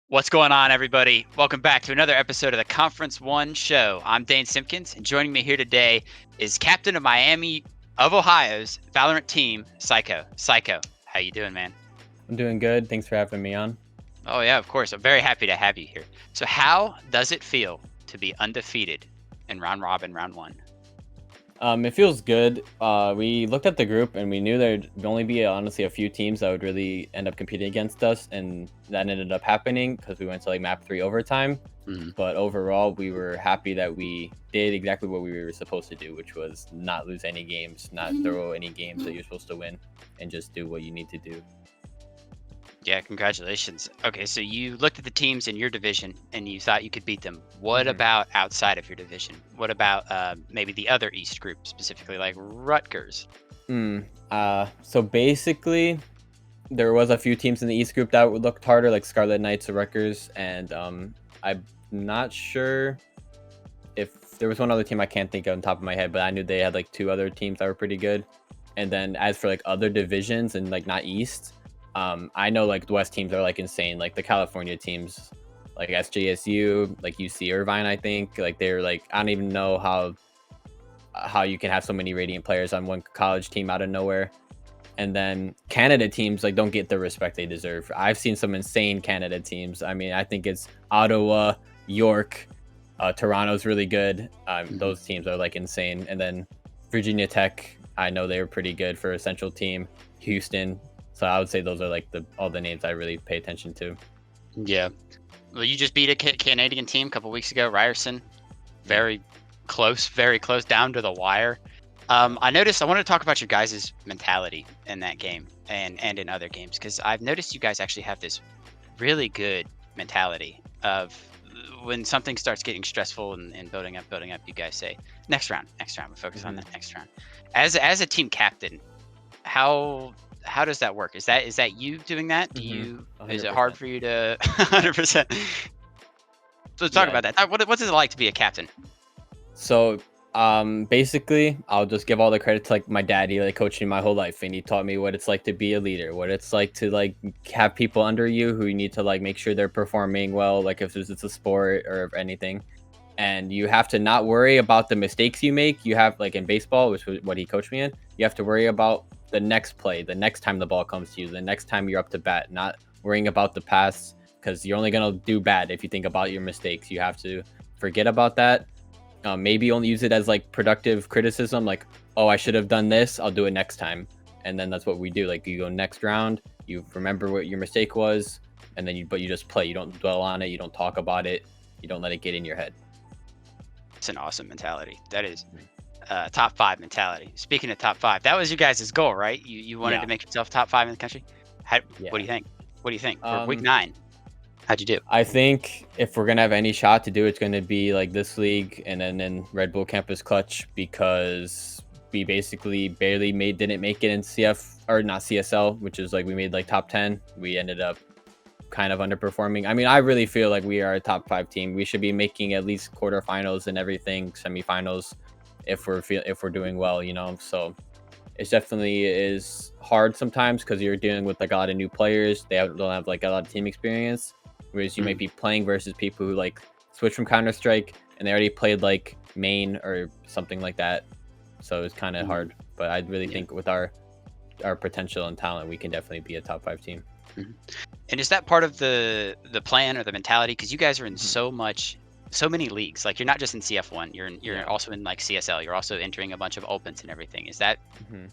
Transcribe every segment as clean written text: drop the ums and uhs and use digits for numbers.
What's going on, everybody? Welcome back to another episode of the Conference One Show. I'm Dane Simpkins, and joining me here today is captain of Miami of Ohio's Valorant team, Saiko. Saiko, how you doing, man? I'm doing good. Thanks for having me on. Oh yeah, of course. I'm very happy to have you here. So, how does it feel to be undefeated in round robin, round one? It feels good. We looked at the group and we knew there'd only be honestly a few teams that would really end up competing against us, and that ended up happening because we went to like map 3 overtime. Mhm. But overall, we were happy that we did exactly what we were supposed to do, which was not lose any games, not throw any games that you're supposed to win, and just do what you need to do. Yeah, congratulations. Okay, so you looked at the teams in your division and you thought you could beat them. What Mhm. about outside of your division? What about maybe the other East group, specifically like Rutgers? So basically, there was a few teams in the East group that looked harder, like Scarlet Knights or Rutgers, and I'm not sure if there was one other team I can't think of on top of my head, but I knew they had like two other teams that were pretty good. And then as for like other divisions and like not East, I know like the West teams are like insane, like the California teams, like SJSU, like UC Irvine. I think like they're like I don't even know how you can have so many Radiant players on one college team out of nowhere. And then Canada teams like don't get the respect they deserve. I've seen some insane Canada teams. I mean, I think it's Ottawa, York, Toronto's really good. Mhm. Those teams are like insane. And then Virginia Tech, I know they were pretty good for a central team. Houston. So I would say those are like all the names I really pay attention to. Yeah. Well, you just beat a Canadian team a couple weeks ago, Ryerson. Yeah. Very close, down to the wire. I noticed. I want to talk about your guys' mentality in that game and in other games because I've noticed you guys actually have this really good mentality of when something starts getting stressful and building up. You guys say next round. We focus on Hmm. the next round. As a team captain, how how does that work? Is that you doing that? Do Hmm. you is it hard 100%. for you to 100%? So let's talk Yeah. about that. What's it like to be a captain? So, basically, I'll just give all the credit to like my daddy. Like coached me my whole life, and he taught me what it's like to be a leader, what it's like to like have people under you who you need to like make sure they're performing well, like if it's a sport or if anything. And you have to not worry about the mistakes you make. You have like in baseball, which was what he coached me in, you have to worry about the next play, the next time the ball comes to you, the next time you're up to bat, not worrying about the past because you're only gonna do bad if you think about your mistakes. You have to forget about that, maybe only use it as like productive criticism, like, oh, I should have done this, I'll do it next time. And then that's what we do. Like you go next round, you remember what your mistake was, and then you just play. You don't dwell on it, you don't talk about it, you don't let it get in your head. It's an awesome mentality. That is top five mentality. Speaking of top five, that was you guys' goal, right? You wanted Yeah. to make yourself top five in the country. What do Yeah. you think? What do you think for week um 9? How'd you do? I think if we're gonna have any shot to do it, it's gonna be like this league and then in Red Bull Campus Clutch, because we basically barely didn't make it in CF or not CSL, which is like we made like top 10. We ended up kind of underperforming. I mean, I really feel like we are a top 5 team. We should be making at least quarterfinals and everything, semifinals, if we're doing well, you know. So it definitely is hard sometimes because you're dealing with like a lot of new players. Don't have like a lot of team experience, whereas you might Mhm. be playing versus people who like switch from Counter Strike and they already played like main or something like that. So it's kind of Mhm. hard. But I really Yeah. think with our potential and talent, we can definitely be a top 5 team. Mhm. And is that part of the plan or the mentality? Because you guys are in Mhm. so many leagues. Like you're not just in CF1. You're Yeah. also in like CSL. You're also entering a bunch of opens and everything. Is that Mhm.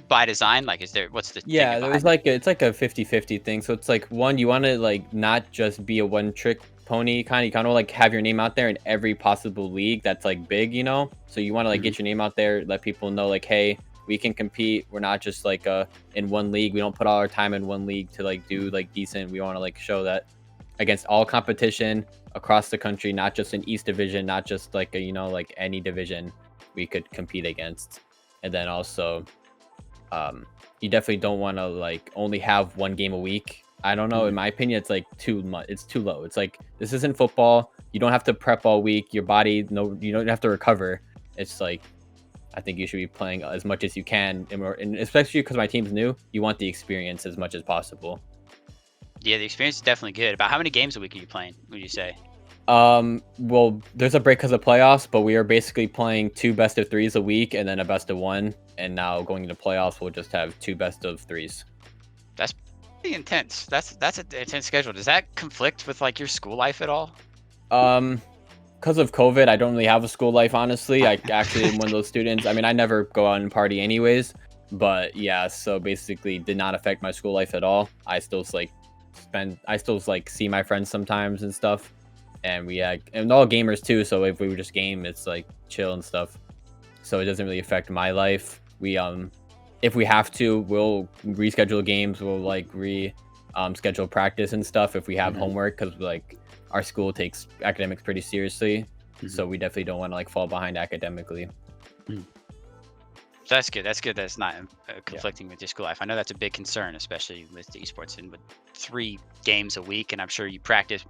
by design? Like, what's the Yeah, thinking there was behind that? like it's like a 50-50 thing. So it's like one, you want to like not just be a one trick pony kind of, you kind of like have your name out there in every possible league that's like big, you know? So you want to like Mhm. get your name out there, let people know like, hey, we can compete. We're not just like in one league. We don't put all our time in one league to like do like decent. We want to like show that against all competition across the country, not just an East division, not just like a, you know, like any division we could compete against. And then also you definitely don't want to like only have one game a week. I don't know. In Mhm. my opinion, it's like too much. It's too low. It's like this isn't football. You don't have to prep all week. Your body, no, you don't have to recover. It's like I think you should be playing as much as you can, and especially because my team's new. You want the experience as much as possible. Yeah, the experience is definitely good. About how many games a week are you playing, would you say? Well, there's a break because of playoffs, but we are basically playing 2 best of 3s a week and then a best of 1. And now going into playoffs, we'll just have 2 best of 3s. That's pretty intense. That's an intense schedule. Does that conflict with like your school life at all? Um, because of COVID, I don't really have a school life, honestly. I actually am one of those students. I mean, I never go out and party anyways, but yeah, so basically did not affect my school life at all. I still like see my friends sometimes and stuff. And and all gamers too, so if we would just game, it's like chill and stuff. So it doesn't really affect my life. If we have to, we'll reschedule games. We'll like schedule practice and stuff if we have homework, because like our school takes academics pretty seriously. So we definitely don't want to like fall behind academically. That's good. That's good. That's not conflicting with your school life. I know that's a big concern, especially with the esports and with 3 games a week. And I'm sure you practice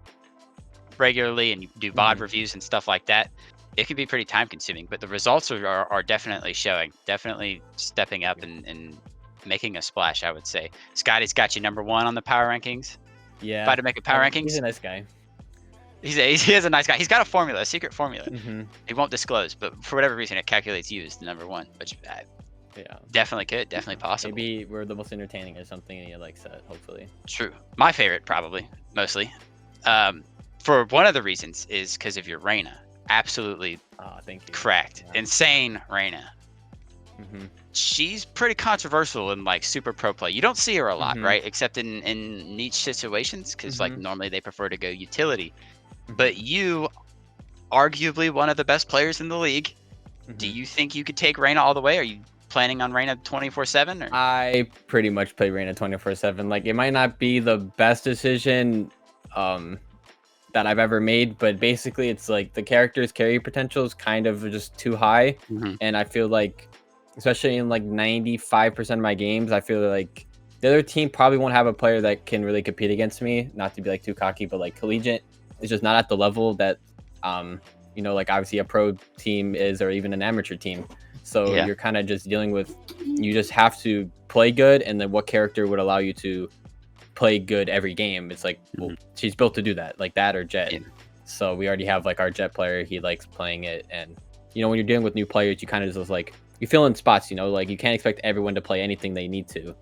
regularly and you do VOD reviews and stuff like that. It can be pretty time consuming, but the results are definitely showing, definitely stepping up and making a splash, I would say. Scotty's got you #1 on the power rankings. Yeah. About to make a power rankings. He's a nice guy. He is a nice guy. He's got a formula, a secret formula. He won't disclose, but for whatever reason, it calculates you as the #1, which yeah, definitely could, definitely possible. Maybe we're the most entertaining or something, and he likes that. Hopefully. True. My favorite, probably, mostly. For one of the reasons is because of your Reina. Absolutely. Thank you. Cracked. Yeah. Insane Reina. She's pretty controversial in like super pro play. You don't see her a lot, right? Except in niche situations, because like normally they prefer to go utility. But you, arguably one of the best players in the league. Do you think you could take Reina all the way? Are you planning on Reina 24/7? I pretty much play Reina 24/7. Like, it might not be the best decision that I've ever made, but basically it's like the character's carry potential is kind of just too high. And I feel like, especially in like 95% of my games, I feel like the other team probably won't have a player that can really compete against me. Not to be like too cocky, but like Collegiate is just not at the level that like obviously a pro team is, or even an amateur team. So you're kind of just dealing with, you just have to play good, and then what character would allow you to play good every game? It's like, well, she's built to do that, like that or Jet. So we already have like our Jet player, he likes playing it. And when you're dealing with new players, you kind of just like, you fill in spots, like you can't expect everyone to play anything they need to.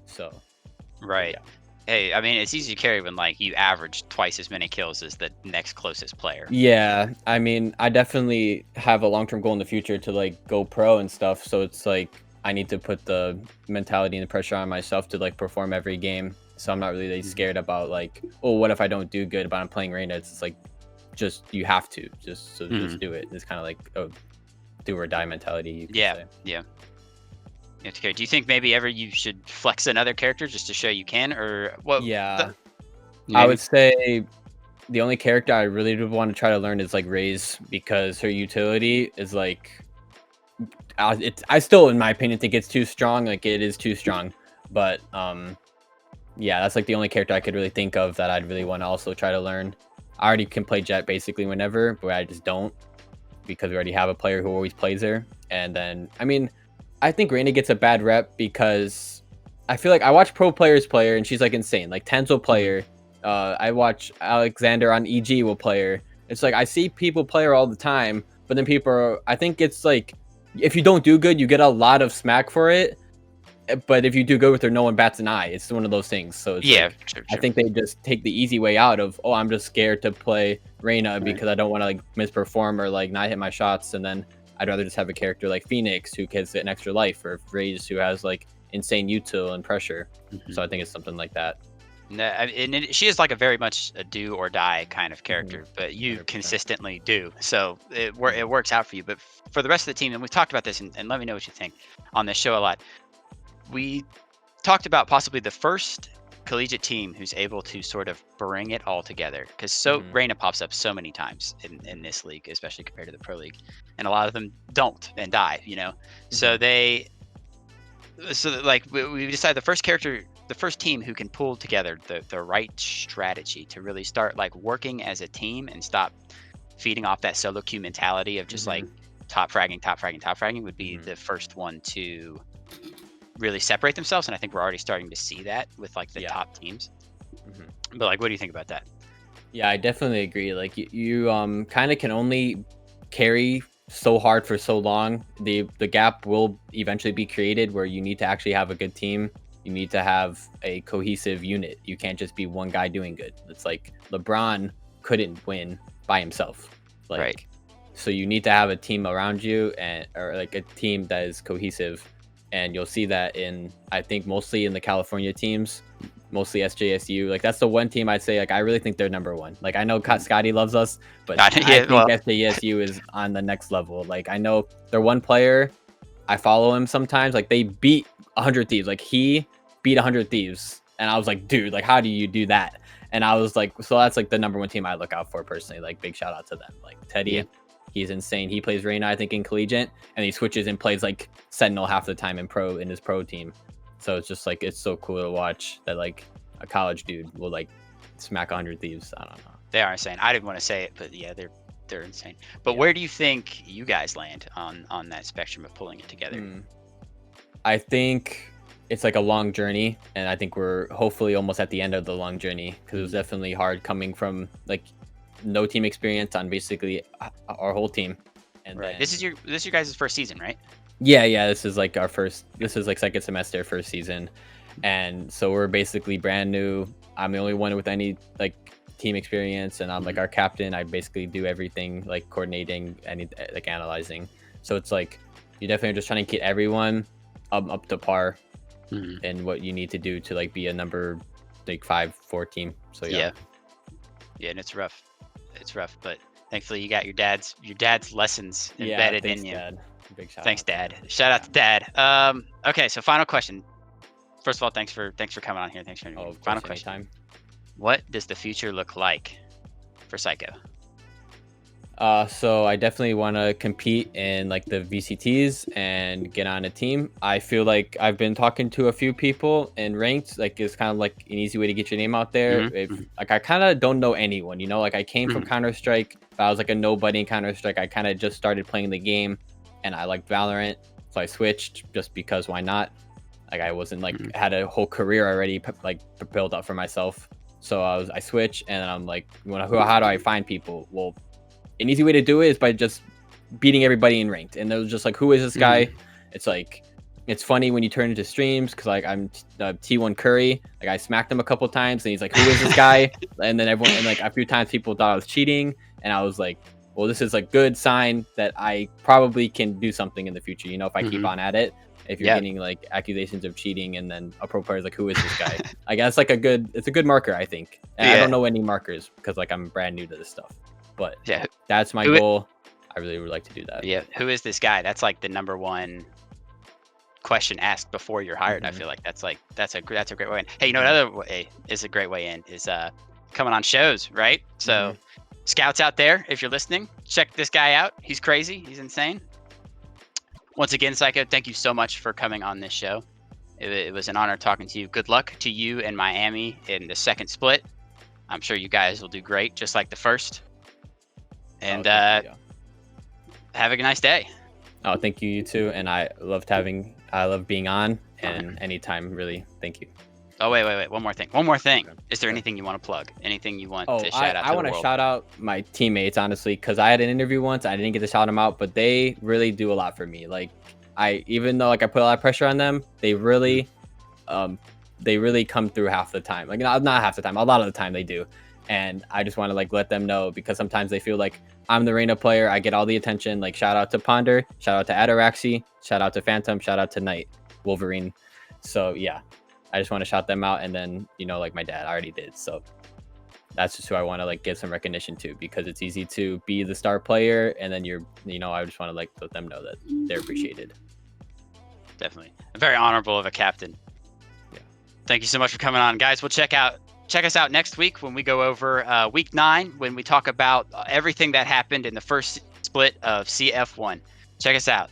So right. Hey, I mean, it's easy to carry when like you average twice as many kills as the next closest player. Yeah, I mean, I definitely have a long-term goal in the future to like go pro and stuff. So it's like I need to put the mentality and the pressure on myself to like perform every game. So I'm not really scared about like, oh, what if I don't do good, but I'm playing Reina? It's like, just you have to just do it. It's kind of like a do or die mentality. Yeah. You have to carry. Do you think maybe ever you should flex another character just to show you can, or what? Yeah, I would say the only character I really would want to try to learn is like Raze, because her utility is like, I still, in my opinion, think it's too strong. Like, it is too strong, but yeah, that's like the only character I could really think of that I'd really want to also try to learn. I already can play Jet basically whenever, but I just don't, because we already have a player who always plays her. And then, I mean, I think Reina gets a bad rep because I feel like I watch pro players play her and she's like insane. Like Tenzo player, I watch Alexander on EG will play her. It's like I see people play her all the time, but then I think it's like, if you don't do good, you get a lot of smack for it. But if you do good with her, no one bats an eye. It's one of those things. So it's True. I think they just take the easy way out of, oh, I'm just scared to play Reina because I don't want to like misperform or like not hit my shots, and then I'd rather just have a character like Phoenix who gets an extra life, or Raze who has like insane util and pressure. So I think it's something like that. No, and she is like a very much a do or die kind of character, but you 100%. Consistently do. So it works out for you. But for the rest of the team, and we've talked about this, and let me know what you think on this show a lot. We talked about possibly the first collegiate team who's able to sort of bring it all together, because Reina pops up so many times in this league, especially compared to the pro league, and a lot of them don't and die, so like we decided the first team who can pull together the right strategy to really start like working as a team and stop feeding off that solo queue mentality of just like top fragging would be the first one to really separate themselves. And I think we're already starting to see that with like the top teams. But like, what do you think about that? Yeah, I definitely agree. Like you kind of can only carry so hard for so long. The gap will eventually be created where you need to actually have a good team. You need to have a cohesive unit. You can't just be one guy doing good. It's like LeBron couldn't win by himself. Right. Like so you need to have a team around you and or like a team that is cohesive. And you'll see that in I think mostly in the California teams, mostly SJSU. Like that's the one team I'd say like I really think they're number one. Like I know Scotty loves us, but I Yeah, think well, SJSU is on the next level. Like I know their one player, I follow him sometimes. Like they beat 100 Thieves. Like he beat 100 Thieves, and I was like, dude, like how do you do that? And I was like, so that's like the number one team I look out for personally. Like big shout out to them. Like Teddy, yeah, he's insane. He plays Reina, I think, in Collegiate, and he switches and plays like Sentinel half the time in his pro team. So it's just like it's so cool to watch that like a college dude will like smack 100 Thieves. I don't know. they are insane. I didn't want to say it, but yeah, they're insane. But Yeah. where do you think you guys land on that spectrum of pulling it together? I think it's like a long journey, and I think we're hopefully almost at the end of the long journey because it was definitely hard coming from like no team experience on basically our whole team. And Right. then, This is your guys' first season, right? yeah, this is like our first. This is like second semester, first season, and so we're basically brand new. I'm the only one with any like team experience, and I'm like our captain. I basically do everything like coordinating and like analyzing. So it's like you definitely are just trying to get everyone up to par Mhm. and what you need to do to like be a number like 5-4 team. So Yeah. Yeah, and it's rough. It's rough, but thankfully you got your dad's lessons embedded thanks, in you. Dad. Big shout Thanks, out. Dad. Shout out to Dad. Okay, so final question. First of all, thanks for coming on here. Thanks for Oh, of final course, question. anytime. What does the future look like for Saiko? So I definitely want to compete in like the VCTs and get on a team. I feel like I've been talking to a few people and ranked like it's kind of like an easy way to get your name out there. Mhm, If mhm, like I kind of don't know anyone, you know, like I came from mhm. Counter Strike, but I was like a nobody in Counter Strike. I kind of just started playing the game, and I liked Valorant, so I switched just because why not? Like I wasn't like Mhm. had a whole career already like built up for myself. So I switched, and I'm like, how do I find people? Well, an easy way to do it is by just beating everybody in ranked. And it was just like, who is this guy? Mhm. It's like, it's funny when you turn into streams because like I'm T1 Curry. Like I smacked him a couple times, and he's like, who is this guy? And then everyone and like a few times people thought I was cheating, and I was like, well, this is a good sign that I probably can do something in the future. You know, if I keep Mhm. on at it. If you're Yeah. getting like accusations of cheating, and then a pro player is like, who is this guy? I guess like it's a good marker, I think. And I Yeah. don't know any markers because like I'm brand new to this stuff, but Yeah. that's my Who i- goal. I really would like to do that. Yeah. Who is this guy? That's like the number one question asked before you're hired. I Mhm. feel like that's a great way in. Hey, you know Mhm. another way is a great way in is coming on shows, right? So Mhm. scouts out there, if you're listening, check this guy out. He's crazy. He's insane. Once again, Saiko, thank you so much for coming on this show. It was an honor talking to you. Good luck to you and Miami in the second split. I'm sure you guys will do great, just like the first. And Thank you, have a nice day. oh, thank you, you too. And I love being on, All right. and anytime, really. Thank you. Oh, wait. One more thing. Okay. Is there Sure. anything you want to plug? Anything you want Oh, to shout out I to the want to world? shout out my teammates, honestly, because I had an interview once. I didn't get to shout them out, but they really do a lot for me. Like, even though like I put a lot of pressure on them, they really come through half the time. Like, not half the time, a lot of the time they do. And I just want to like let them know because sometimes they feel like I'm the Reina player. I get all the attention. Like, shout out to Ponder, shout out to Ataraxi, shout out to Phantom, shout out to Knight, Wolverine. So yeah, I just want to shout them out. And then, like my dad, I already did. So that's just who I want to like give some recognition to because it's easy to be the star player. And then I just want to like let them know that they're appreciated. Definitely. Very honorable of a captain. Yeah. Thank you so much for coming on, guys. Check us out next week when we go over week 9 when we talk about everything that happened in the first split of CF1. Check us out.